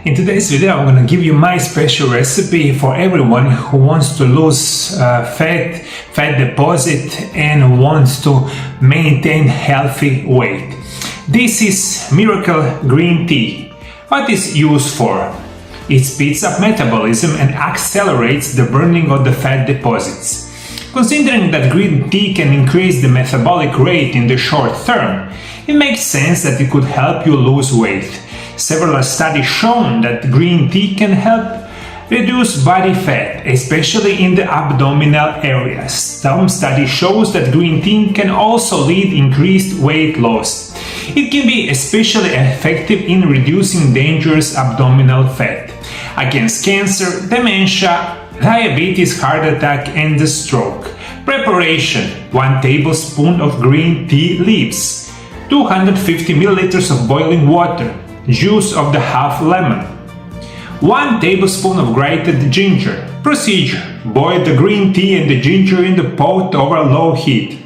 In today's video, I'm going to give you my special recipe for everyone who wants to lose fat deposit and wants to maintain healthy weight. This is Miracle Green Tea. What is used for? It speeds up metabolism and accelerates the burning of the fat deposits. Considering that green tea can increase the metabolic rate in the short term, it makes sense that it could help you lose weight. Several studies shown that green tea can help reduce body fat, especially in the abdominal areas. Some study shows that green tea can also lead increased weight loss. It can be especially effective in reducing dangerous abdominal fat, against cancer, dementia, diabetes, heart attack, and the stroke. Preparation: 1 tablespoon of green tea leaves, 250 milliliters of boiling water, juice of the half lemon, 1 tablespoon of grated ginger. Procedure: boil the green tea and the ginger in the pot over low heat.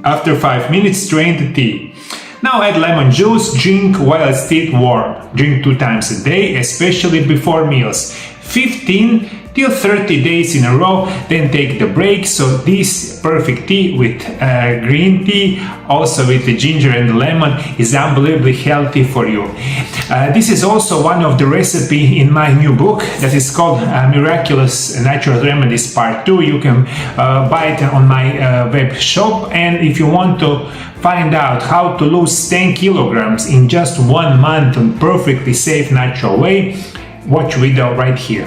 After 5 minutes, strain the tea. Now add lemon juice, drink while still warm. Drink 2 times a day, especially before meals. 15 till 30 days in a row, then take the break. So this perfect tea with green tea, also with the ginger and the lemon, is unbelievably healthy for you. This is also one of the recipe in my new book that is called Miraculous Natural Remedies Part 2. You can buy it on my web shop, and if you want to find out how to lose 10 kilograms in just 1 month in perfectly safe natural way, watch video right here.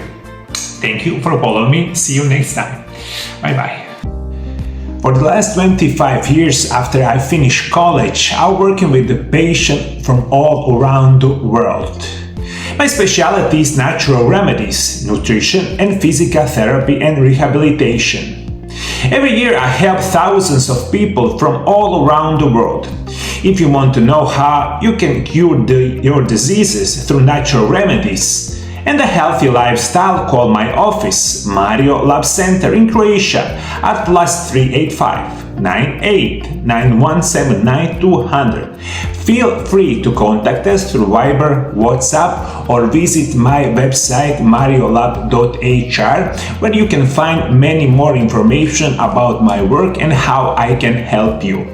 Thank you for following me. See you next time. Bye bye. For the last 25 years after I finished college, I'm working with the patients from all around the world. My specialty is natural remedies, nutrition, and physical therapy and rehabilitation. Every year I help thousands of people from all around the world. If you want to know how you can cure your diseases through natural remedies and a healthy lifestyle, call my office, Mario Lab Center in Croatia at +385 98 917 9200. Feel free to contact us through Viber, WhatsApp, or visit my website mariolab.hr, where you can find many more information about my work and how I can help you.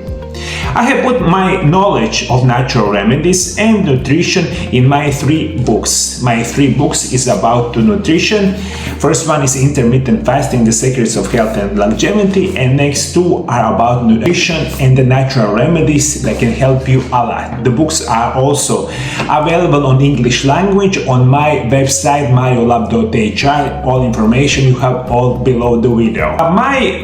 I have put my knowledge of natural remedies and nutrition in my 3 books. My 3 books is about nutrition. First one is Intermittent Fasting, The Secrets of Health and Longevity, and next 2 are about nutrition and the natural remedies that can help you a lot. The books are also available on English language on my website mariolab.hr. All information you have all below the video. My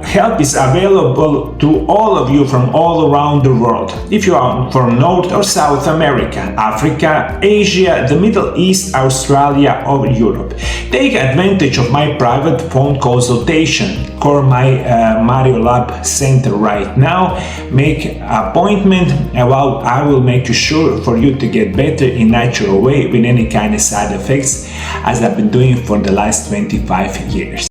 help is available to all of you from all around the world. If you are from North or South America, Africa, Asia, the Middle East, Australia, or Europe, take advantage of my private phone consultation. Call my Mario Lab Center right now, make an appointment, and I will make sure for you to get better in natural way with any kind of side effects, as I've been doing for the last 25 years.